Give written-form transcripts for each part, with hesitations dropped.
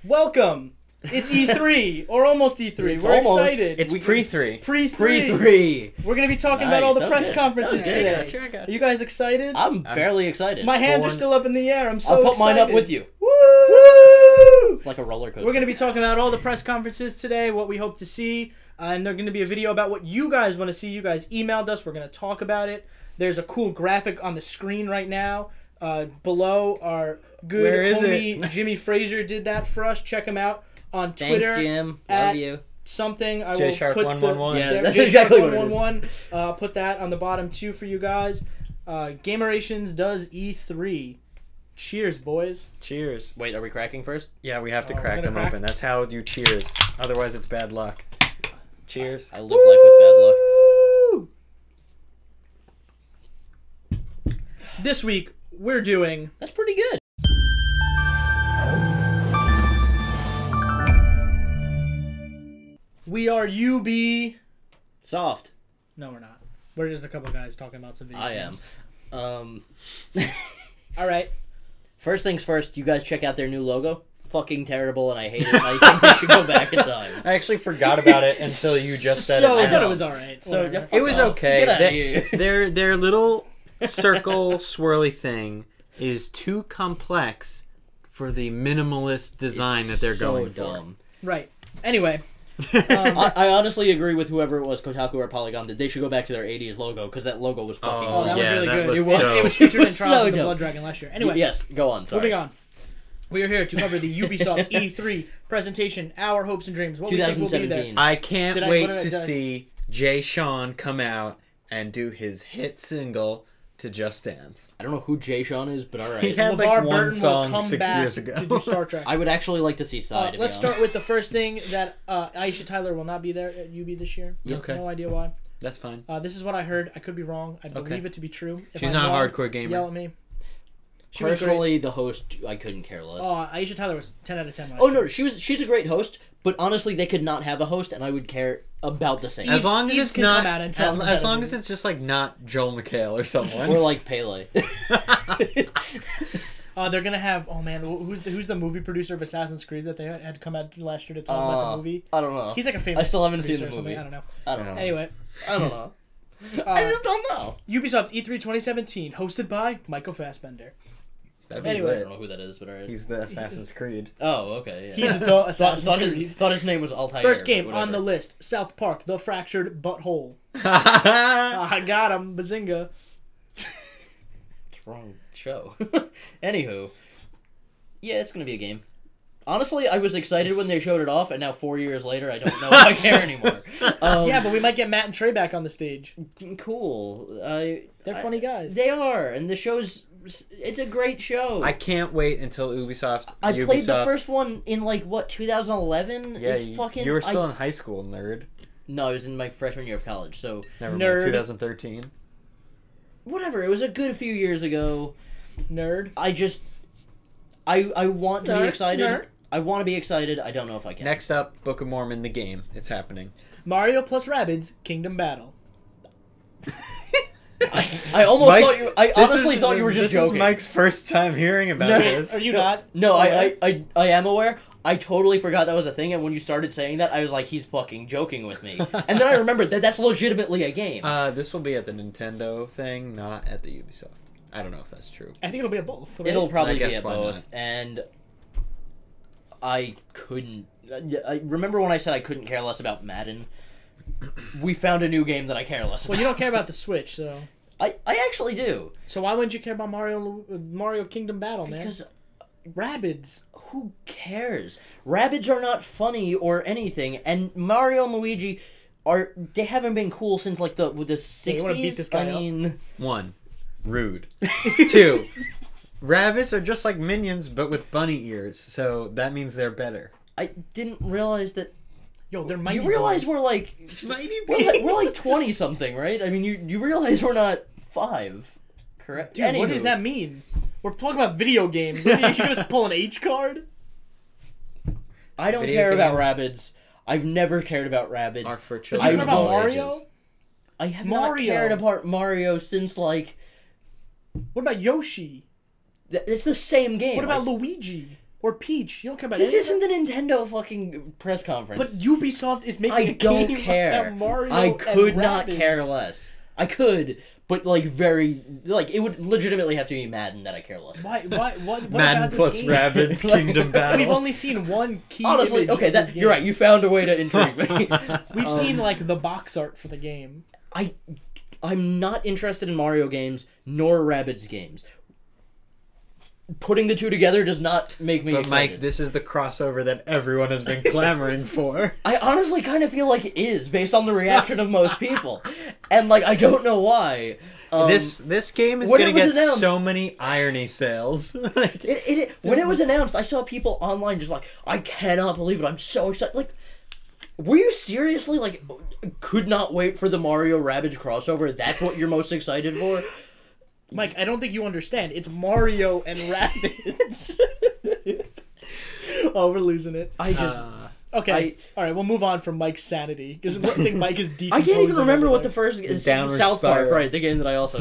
Welcome. It's E3 or almost E3. We're excited. It's pre-3. Pre-3. We're gonna be talking about all the press conferences today. Gotcha. Are you guys excited? I'm fairly excited. My hands are still up in the air. I'm so excited. I'll put mine up with you. Woo! It's like a roller coaster. We're gonna be talking about all the press conferences today, what we hope to see, and there's gonna be a video about what you guys want to see. You guys emailed us. We're gonna talk about it. There's a cool graphic on the screen right now. Below our good homie Jimmy Fraser did that for us. Check him out on Twitter. Thanks, Jim. Love you. Something I will J-Shark put 111. Yeah, that's exactly what it is. 111. Put that on the bottom too for you guys. Gamerations does E3. Cheers, boys. Cheers. Wait, are we cracking first? Yeah, we have to crack them open. That's how you cheers. Otherwise, it's bad luck. Cheers. I live life with bad luck. This week, we're doing... That's pretty good. We are Ubisoft. Soft. No, we're not. We're just a couple guys talking about some video games. All right. First things first, you guys check out their new logo. Fucking terrible, and I hate it. And I think they should go back in time. I actually forgot about it until you just said So it. I thought it was alright. So It was okay. Get out of here. Their little circle swirly thing is too complex for the minimalist design that they're going dumb. Right. Anyway. I honestly agree with whoever it was, Kotaku or Polygon, that they should go back to their 80s logo, because that logo was fucking Oh, that was really good. It was featured in Trials so of the dope. Blood Dragon last year. Anyway. Yes, go on. Sorry. Moving on. We are here to cover the Ubisoft E3 presentation, Our Hopes and Dreams. What we think will be there. I can't wait to see Jay Sean come out and do his hit single to Just Dance. I don't know who Jay Sean is, but alright. He had LeVar like one Burton song will come 6 back years ago. to do Star Trek. I would actually like to see Psy, to be Let's honest. start with the first thing that Aisha Tyler will not be there at UB this year. Okay. No idea why. That's fine. This is what I heard. I could be wrong. I believe it to be true. If She's I'm not wrong, a hardcore gamer. Yell at me. She was great. Personally, the host, I couldn't care less. Aisha Tyler was 10 out of 10 last Oh year. no, she's a great host, but honestly, they could not have a host, and I would care about the same. As long as Eves it's can not, come out and tell as long as it's just like not Joel McHale or someone. Or like Pele. They're gonna have. Oh man, who's the movie producer of Assassin's Creed that they had come out last year to talk about the movie? I don't know. He's like a famous. I still haven't seen the producer or movie. something. I don't know. I don't know. Anyway, I don't know. I just don't know. Ubisoft E3 2017, hosted by Michael Fassbender. Anyway, I don't know who that is, but alright. He's the Assassin's Creed. Oh, okay. Yeah. He's the Assassin's Creed. Thought his name was Altair. First game on the list: South Park: The Fractured Butthole. I got him, Bazinga. It's wrong show. Anywho, yeah, it's gonna be a game. Honestly, I was excited when they showed it off, and now 4 years later, I don't know if I care anymore. Yeah, but we might get Matt and Trey back on the stage. Cool. They're funny guys. They are, and the show's... It's a great show. I can't wait until Ubisoft. I played the first one in, like, what, 2011? Yeah, it's you were still in high school, nerd. No, I was in my freshman year of college, so... Never mind, 2013. Whatever, it was a good few years ago. Nerd. I just... I want to be excited. Nerd. I want to be excited. I don't know if I can. Next up, Book of Mormon, the game. It's happening. Mario plus Rabbids Kingdom Battle. I almost thought you... I honestly thought you were just joking. This is Mike's first time hearing about this. Are you not? No, I am aware. I totally forgot that was a thing, and when you started saying that, I was like, he's fucking joking with me. And then I remembered that that's legitimately a game. This will be at the Nintendo thing, not at the Ubisoft. I don't know if that's true. I think it'll be at both. Right? It'll probably be guess at why both. not. And I couldn't... I remember when I said I couldn't care less about Madden? We found a new game that I care less about. Well, you don't care about the Switch, so... I actually do. So why wouldn't you care about Mario Kingdom Battle, man? Because... Rabbids. Who cares? Rabbids are not funny or anything, and Mario and Luigi they haven't been cool since like the 60s. You want to beat this guy up? 1. Rude. 2. Rabbits are just like minions, but with bunny ears, so that means they're better. I didn't realize that. Yo, they're mighty. You realize boys. we're like Mighty we're like 20 something, right? I mean, you realize we're not 5, correct? Dude, what does that mean? We're talking about video games. You're gonna pull an H card? I don't Video care about games Rabbids. I've never cared about Rabbids. Are for But children. you care about of all Mario? ages. I have Mario. not cared about Mario since like What about Yoshi? it's the same game. What about Like, Luigi? or Peach. You don't care about This any of isn't the Nintendo fucking press conference. But Ubisoft is making I a don't game care. about Mario I could and not Rabbids. care less. I could, but like it would legitimately have to be Madden that I care less. What Madden about this plus game? Rabbids Kingdom battle. We've only seen one key. Honestly, image okay, of this you're right. game. You found a way to intrigue me. We've seen like the box art for the game. I'm not interested in Mario games nor Rabbids games. Putting the two together does not make me But excited. Mike, this is the crossover that everyone has been clamoring for. I honestly kind of feel like it is based on the reaction of most people, and like I don't know why. This game is when gonna it was get announced- so many irony sales. Like, When it was announced, I saw people online just like, I cannot believe it. I'm so excited. Like, were you seriously like, could not wait for the Mario Rabbids crossover? That's what you're most excited for? Mike, I don't think you understand. It's Mario and Rabbids. Oh, we're losing it. I just. Okay, all right. We'll move on from Mike's sanity because I think Mike is I decomposing. can't even remember over what the there. first is. Downward South Park, Spiral. right? The game that I also.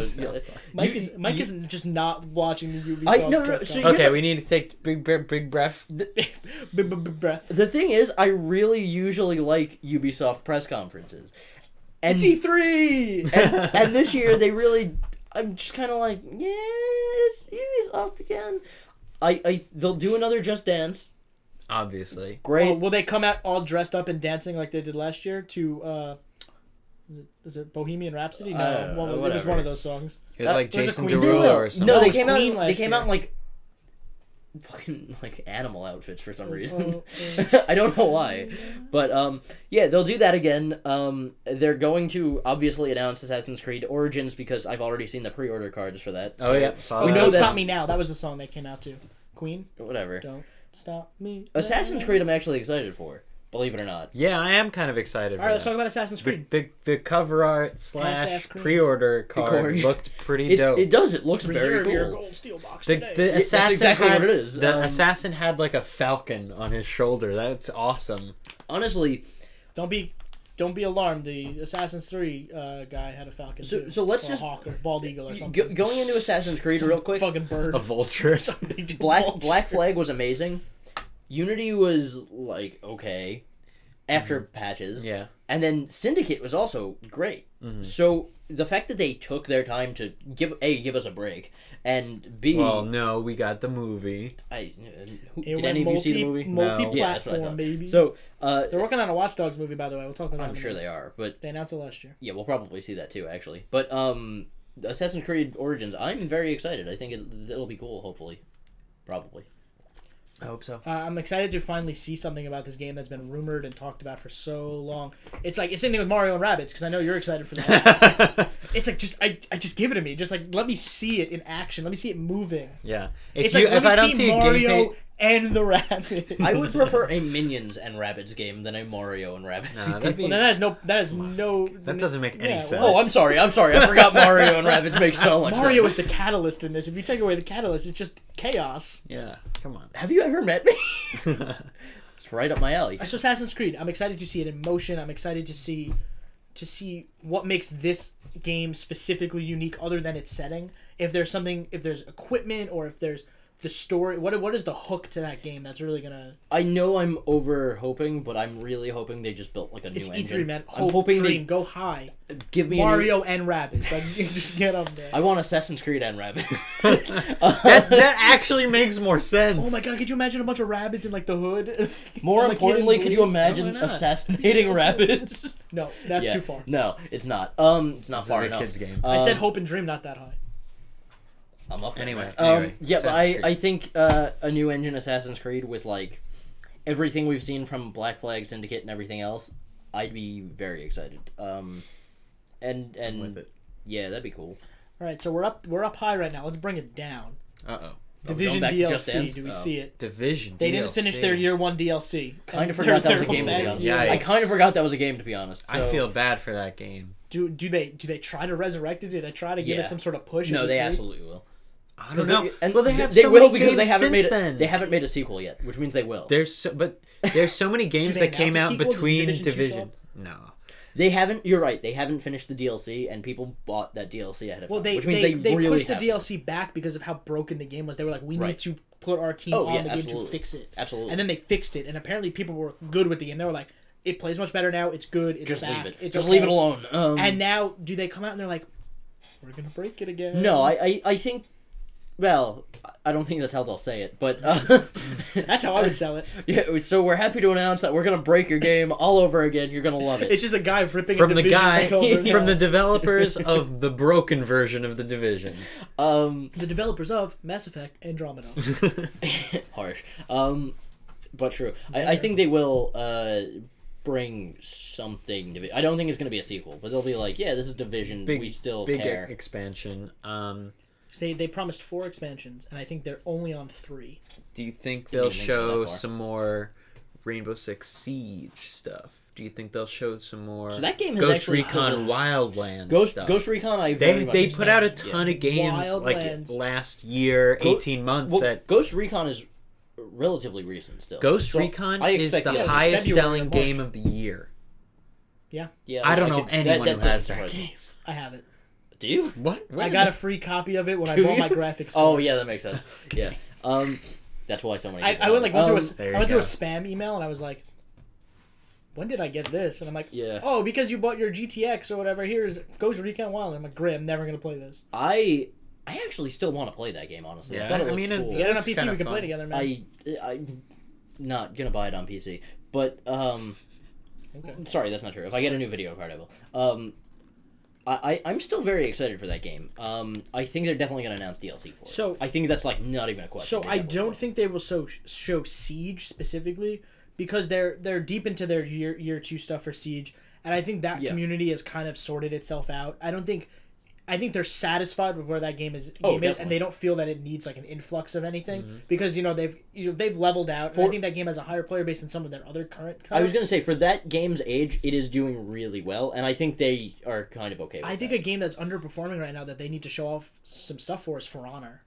Mike is just not watching the Ubisoft. no, press so conference. okay, we need to take big breath. Breath. The thing is, I really usually like Ubisoft press conferences. And, It's E3. and this year, they really. I'm just kind of like, yes, Ubisoft again. They'll do another Just Dance. Obviously. Great. Oh, will they come out all dressed up and dancing like they did last year to is it Bohemian Rhapsody? No, don't know, it was whatever. one of those songs. It was like was a Jason Queen They song. Derulo will. or something. No, That they was came Queen out. last They came out in year. like fucking like animal outfits for some reason. Oh, I don't know why, but yeah, they'll do that again. They're going to obviously announce Assassin's Creed Origins because I've already seen the pre-order cards for that. Oh, yeah, saw we that. know Don't that. Stop Me Now. That was the song they came out to. Queen. Whatever. Don't stop me. Assassin's now. Creed, I'm actually excited for. Believe it or not. Yeah, I am kind of excited. All right, for let's that. talk about Assassin's Creed. The cover art / Assassin's Creed. pre-order card Card. looked pretty dope. It does. It looks very Reserve your cool. gold steel box The today. that's assassin exactly had, what it is. The assassin had like a falcon on his shoulder. That's awesome. Honestly, Don't be alarmed. The Assassin's 3 guy had a falcon too. so let's Or just a hawk or bald eagle or something. going into Assassin's Creed real quick. Fucking bird. A vulture. Some big Black vulture. Flag was amazing. Unity was like okay after patches. Yeah. And then Syndicate was also great. So the fact that they took their time to give us a break, and B, Well, no, we got the movie. It did went any of you see the movie? Multi-platform, Yeah, that's what I thought. baby. So They're working on a Watch Dogs movie, by the way. We'll talk about that. I'm sure they are, but They announced it last year. yeah, we'll probably see that too, actually. But Assassin's Creed Origins, I'm very excited. I think it'll be cool. Hopefully, probably. I hope so. I'm excited to finally see something about this game that's been rumored and talked about for so long. It's like it's same thing with Mario and Rabbids because I know you're excited for that. It's like just give it to me. Just like let me see it in action. Let me see it moving. Yeah. It's like let if I me don't see see a Mario gameplay, and the Rabbids. I would prefer a Minions and Rabbids game than a Mario and Rabbids Nah, game. that'd be- Well, then that is no. that doesn't make any Yeah, sense. Oh, I'm sorry. I forgot Mario and Rabbids make so much Mario sense. is the catalyst in this. If you take away the catalyst, it's just chaos. Yeah, come on. Have you ever met me? It's right up my alley. So Assassin's Creed, I'm excited to see it in motion. I'm excited to see what makes this game specifically unique other than its setting. If there's equipment or if there's the story, what is the hook to that game that's really gonna? I know I'm over hoping, but I'm really hoping they just built like a It's new E3, engine. man. I'm Hope, hoping dream, go high. they give me Mario and Rabbids. Like you just get up there. I want Assassin's Creed and Rabbids. That actually makes more sense. Oh my god, could you imagine a bunch of rabbits in like the hood? More And, like, importantly, hidden could you blades? imagine Why not? assassinating Rabbids? No, that's Yeah. too far. No, it's not. It's not This far is a enough. kid's game. I said hope and dream, not that high. I'm up. there, Anyway, man. anyway, Yeah, but Assassin's Creed. I think a new engine Assassin's Creed with like everything we've seen from Black Flag, Syndicate, and everything else, I'd be very excited. And with it. yeah, that'd be cool. All right, so we're up high right now. Let's bring it down. Uh-oh. Division back to Just DLC. Dance? Do we Oh. see it? Division They didn't DLC. finish their year one DLC. Kind of And forgot that they're was a game. To be best honest. year. Yikes. I kind of forgot that was a game. To be honest, I So- feel bad for that game. Do they try to resurrect it? Do they try to give Yeah. it some sort of push? No, at they E3? absolutely will. I don't know. And Well, they have they so will many because they games haven't since made then. they haven't made a sequel yet, which means they will. There's so many games they that came announce a out sequel? Does between Division 2 show Division. up? No. They haven't. You're right. They haven't finished the DLC, and people bought that DLC ahead of Well, time. they which means they really pushed the have to. DLC back because of how broken the game was. They were like, we need Right. to put our team Oh, on yeah, the game absolutely. to fix it. Absolutely. And then they fixed it, and apparently people were good with the game. They were like, it plays much better now. It's good. It's Just back. leave it. It's Just okay. leave it alone. And now, do they come out and they're like, we're gonna break it again? No, I think. Well, I don't think that's how they'll say it, but That's how I would sell it. yeah. So we're happy to announce that we're gonna break your game all over again. You're gonna love it. It's just a guy ripping From a the Division guy, back over. from the developers of the broken version of the Division. The developers of Mass Effect Andromeda. Harsh. But true. I think they will bring something to it. I don't think it's gonna be a sequel, but they'll be like, yeah, this is Division. We still big care. expansion. Say they promised 4 expansions, and I think they're only on 3. Do you think Didn't they'll even think about show that far. some more Rainbow Six Siege stuff? Do you think they'll show some more So that game has Ghost actually still Recon been- Wildlands stuff? Ghost Recon, I very much They expect. put out a ton of games Wildlands. like last year, 18 months. Well, that Ghost Recon is relatively recent still. Ghost So Recon I is expect the yes. highest February selling or March. game of the year. Yeah, Yeah, I don't know could- anyone who doesn't has that surprise me. game. I have it. Do you? What? I got a free copy of it when I Do bought you? my graphics Oh card. yeah, that makes sense. Yeah. That's why so many. I went through there I you went through a go. spam email and I was like, when did I get this? And I'm like, Yeah. oh, because you bought your GTX or whatever. Here's Ghost Recon Wild. I'm like, great. I'm never gonna play this. I actually still want to play that game. Honestly, Yeah, I thought it I looked mean, cool. You get it on looks PC. kinda We can play fun. together, man. I'm not gonna buy it on PC, but Okay. sorry, that's not true. If I get a new video card, I will. I'm still very excited for that game. I think they're definitely gonna announce DLC for it. So- I think that's like not even a question. So They I definitely don't will. think they will show Siege specifically because they're deep into their year 2 stuff for Siege, and I think that Yeah. community has kind of sorted itself out. I think they're satisfied with where that game is, Oh, and definitely. they don't feel that it needs like an influx of anything because they've leveled out. And I think that game has a higher player base than some of their other current. I was gonna say for that game's age, it is doing really well, and I think they are kind of okay with I think that. a game that's underperforming right now that they need to show off some stuff for is For Honor.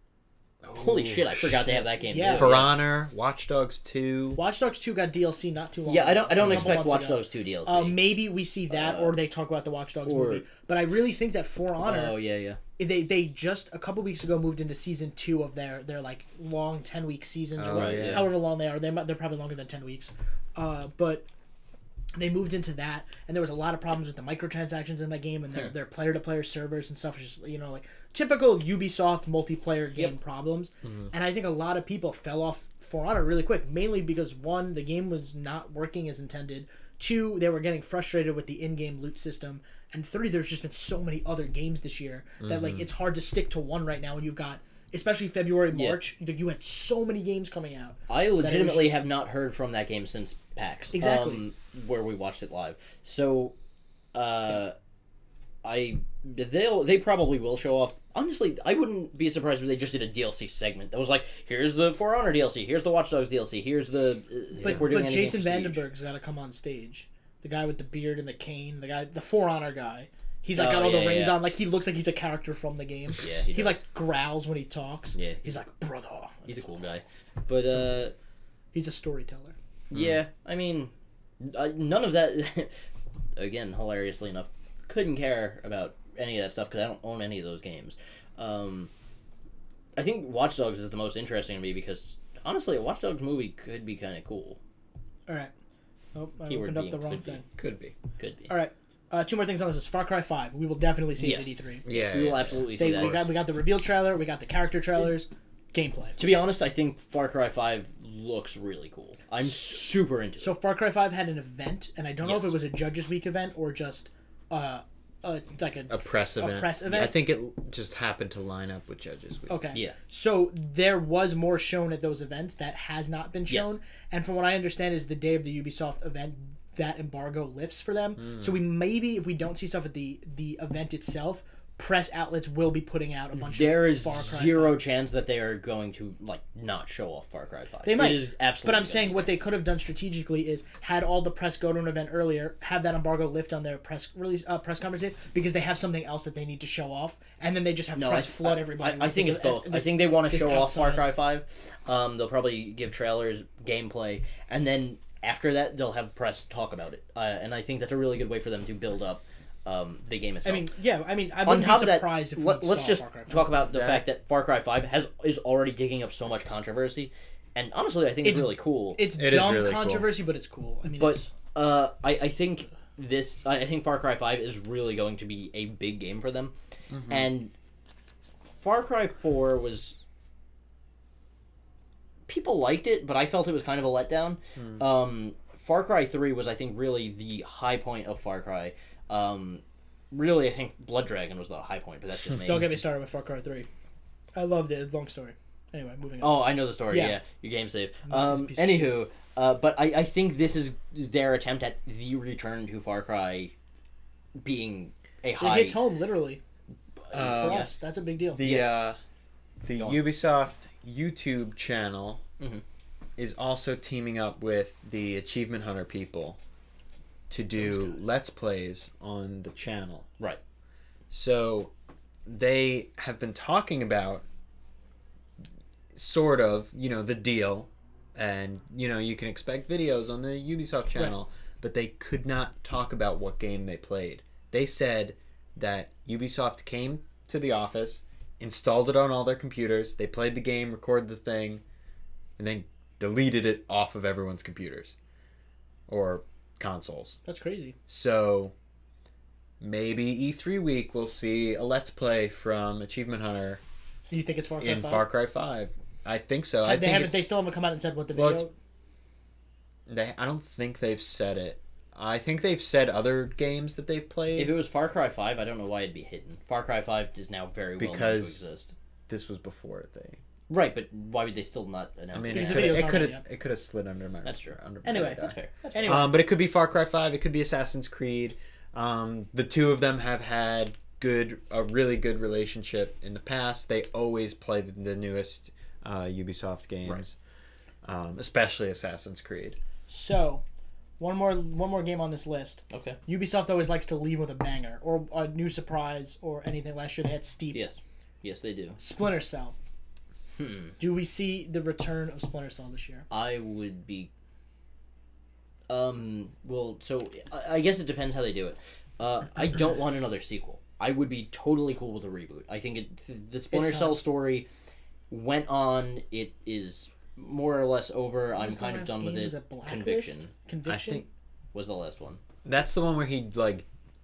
Holy shit! I forgot they have that game. Yeah. too. For Honor, Watch Dogs 2. Watch Dogs 2 got DLC not too long. Yeah, I ago, don't a couple expect months Watch ago. Dogs 2 DLC. Maybe we see that, or they talk about the Watch Dogs or- movie. But I really think that For Honor. Oh yeah. They just a couple weeks ago moved into season 2 of their like long 10-week seasons or Oh, whatever, yeah. however long they are. They're probably longer than 10 weeks. But they moved into that, and there was a lot of problems with the microtransactions in that game and their player-to-player servers and stuff. Just like typical Ubisoft multiplayer game problems. And I think a lot of people fell off For Honor really quick, mainly because 1, the game was not working as intended. 2, they were getting frustrated with the in-game loot system. And 3, there's just been so many other games this year that like it's hard to stick to one right now when you've got, especially February, March, you had so many games coming out. I legitimately just- have not heard from that game since PAX. Exactly. Where we watched it live. So, they probably will show off. Honestly, I wouldn't be surprised if they just did a DLC segment that was like, here's the For Honor DLC, here's the Watch Dogs DLC, here's the. if we're doing But anything Jason for Siege. Vandenberg's got to come on stage. The guy with the beard and the cane, the For Honor guy. He's like Oh, got all the yeah, rings yeah. on, like he looks like he's a character from the game. Yeah, he does. like growls when he talks. Yeah. He's like, brother. He's a cool guy, but He's a storyteller. yeah, I mean, none of that. Again, hilariously enough, couldn't care about any of that stuff because I don't own any of those games. I think Watch Dogs is the most interesting to me because honestly, a Watch Dogs movie could be kind of cool. All right. Oh, I Keyword opened up being the wrong could be. thing. Could be. Could be. All right. 2 more things on this list. Far Cry 5. We will definitely see Yes. it at E3. Yeah. We will absolutely see that. We got the reveal trailer. We got the character trailers. Gameplay. To be honest, I think Far Cry 5 looks really cool. I'm super into it. So Far Cry 5 had an event, and I don't know if Yes. it was a Judges Week event or just a press event. press event? I think it just happened to line up with Judges Week. Okay. Yeah. So there was more shown at those events that has not been shown, and from what I understand, is the day of the Ubisoft event that embargo lifts for them. So we maybe if we don't see stuff at the event itself, press outlets will be putting out a bunch There of is Far Cry zero 5. chance that they are going to not show off Far Cry 5. They might, It is absolutely. but I'm gonna saying be what there. they could have done strategically is had all the press go to an event earlier, have that embargo lift on their press conference because they have something else that they need to show off, and then they just have press flood everybody. I with think this- it's both. I this- think they want to this show off Far outside. Cry 5. They'll probably give trailers, gameplay, and then after that they'll have press talk about it. And I think that's a really good way for them to build up the game itself. I wouldn't be surprised if we let's saw just Far Cry 5. talk about the fact that Far Cry 5 is already digging up so much controversy, and honestly, I think it's really cool. It's It is dumb really controversy, but it's cool. I mean, But I think I think Far Cry 5 is really going to be a big game for them, and Far Cry 4 was. People liked it, but I felt it was kind of a letdown. Far Cry 3 was, I think, really the high point of Far Cry. Really, I think Blood Dragon was the high point, but that's just me. Don't get me started with Far Cry 3. I loved it. Long story. Anyway, moving on. Oh, I know the story. Yeah, your game save. Anywho, but I think this is their attempt at the return to Far Cry being a high. It hits home, literally. For Yeah. us, that's a big deal. The Ubisoft YouTube channel is also teaming up with the Achievement Hunter people to do Let's Plays on the channel. Right. So they have been talking about sort of, the deal, and, you can expect videos on the Ubisoft channel, but they could not talk about what game they played. They said that Ubisoft came to the office, installed it on all their computers, they played the game, recorded the thing, and then deleted it off of everyone's computers or consoles. That's crazy. So maybe E3 week we'll see a Let's Play from Achievement Hunter You think it's Far Cry 5? in Far Cry 5. I think so. They still haven't come out and said what the video... I don't think they've said it. I think they've said other games that they've played. If it was Far Cry 5, I don't know why it'd be hidden. Far Cry 5 is now very well known to exist. This was before they... Right, but why would they still not announce it? It could have slid under my... That's true. Anyway, that's fair. Anyway. But it could be Far Cry 5. It could be Assassin's Creed. The two of them have had a really good relationship in the past. They always play the newest Ubisoft games, especially Assassin's Creed. So, one more game on this list. Okay. Ubisoft always likes to leave with a banger or a new surprise or anything. Last year they had Steep. Yes, they do. Splinter Cell. Do we see the return of Splinter Cell this year? I would be. Well, so I guess it depends how they do it. I don't want another sequel. I would be totally cool with a reboot. I think the Splinter Cell story went on. It is more or less over. I'm kind of done with it. Conviction. I think was the last one. That's the one where he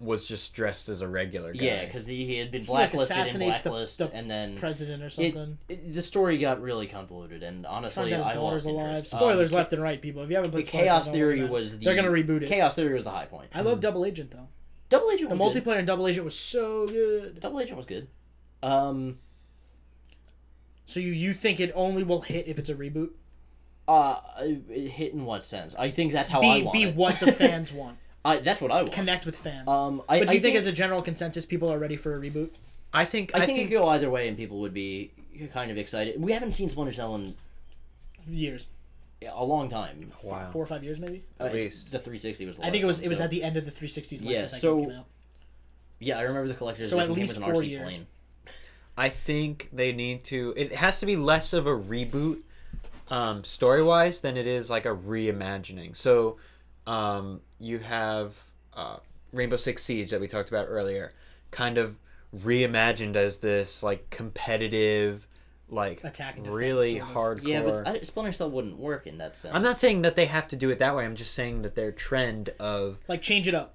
was just dressed as a regular guy. Yeah, because he had been blacklisted in Blacklist, and then president or something. The story got really convoluted, and honestly, I lost interest. Spoilers left and right, people. If you haven't played Chaos Theory was they're gonna reboot it. Chaos Theory was the high point. I love Double Agent though. Double Agent was the multiplayer in Double Agent was so good. Double Agent was good. So you think it only will hit if it's a reboot? Hit in what sense? I think that's how I want it. Be what the fans want. That's what I want. Connect with fans. But do you think as a general consensus people are ready for a reboot? I think it could go either way and people would be kind of excited. We haven't seen Splinter Cell in years. A long time. Wow. 4 or 5 years maybe? At least. The 360 was the I think it was at the end of the 360's life that came out. Yeah, I remember the collector's edition at least came with an 4 years. plane. I think they need to... It has to be less of a reboot story-wise than it is like a reimagining. So you have Rainbow Six Siege that we talked about earlier, kind of reimagined as this like competitive, like really hardcore. Yeah, but Splinter Cell wouldn't work in that sense. I'm not saying that they have to do it that way. I'm just saying that their trend of like changing up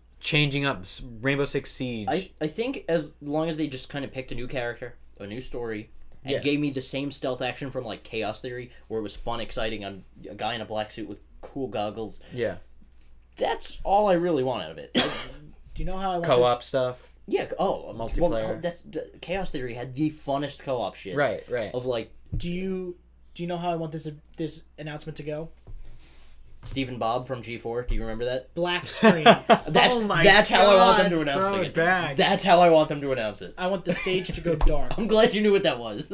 Rainbow Six Siege. I think as long as they just kind of picked a new character, a new story, and gave me the same stealth action from like Chaos Theory, where it was fun, exciting, a guy in a black suit with cool goggles. Yeah. That's all I really want out of it. Do you know how I want co-op stuff? Yeah. Oh, multiplayer. Well, Chaos Theory had the funnest co-op shit. Right. Of like, do you know how I want this announcement to go? Steve and Bob from G4. Do you remember that? Black screen. That's how I want them to announce it. That's how I want them to announce it. I want the stage to go dark. I'm glad you knew what that was.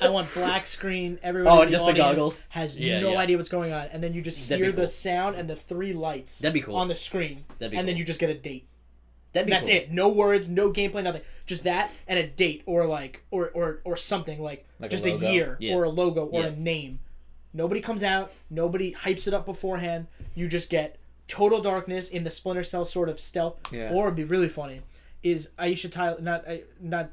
I want black screen. Everyone in the just audience the goggles has no idea what's going on, and then you just hear the sound and the 3 lights. That'd be cool. On the screen. Then you just get a date. That's it. No words, no gameplay, nothing. Just that and a date or or something like just a year or a logo or a name. Nobody comes out. Nobody hypes it up beforehand. You just get total darkness in the Splinter Cell sort of stealth. Yeah. Or it'd be really funny is Aisha Tyler, not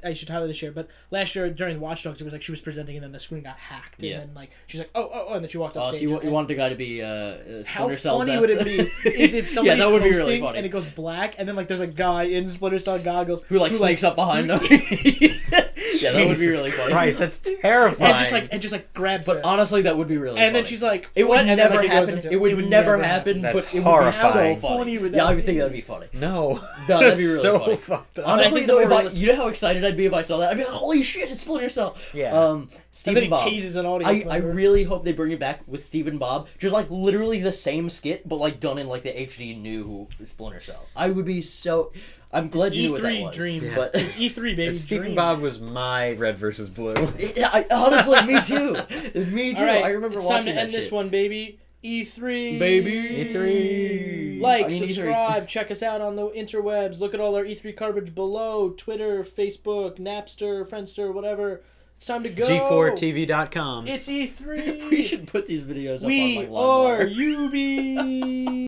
Aisha Tyler this year, but last year during Watch Dogs, it was like she was presenting and then the screen got hacked, and then like she's like, oh, and then she walked off stage. So you want the guy to be how Splinter Cell funny death? would it be is if somebody's that would be hosting really funny. and it goes black, and then like there's a guy in Splinter Cell goggles who sneaks up behind them. Yeah, that would be really funny. Christ, that's terrifying. and just grabs But her. honestly, that would be really. And funny. then she's like, it would and then, never like, goes happen. into- It would never happen. That's But it would be horrifying. so How funny. funny would Yeah, that I would think be? that'd be funny. No, No, that'd be That's really so funny. fucked up. Honestly, think though, the if more you know how excited I'd be if I saw that. I'd be like, "Holy shit, it's Splinter Cell!" Yeah. And Stephen then he Bob. teases an audience I member. really hope they bring it back with Stephen Bob, just like literally the same skit, but like done in like the HD new Splinter Cell. I would be so. I'm glad you knew what that E3 was. dream, Yeah. But it's E3 baby. If Stephen dream. Bob was my Red versus Blue. honestly, me too. Me too. All right, I remember it's watching time to end that this shit. one, baby. E3, Baby. E3. Like, I mean, E3. subscribe, check us out on the interwebs. Look at all our E3 coverage below: Twitter, Facebook, Napster, Friendster, whatever. It's time to go. G4TV.com. It's E3. We should put these videos up We on like are LimeWire. UB.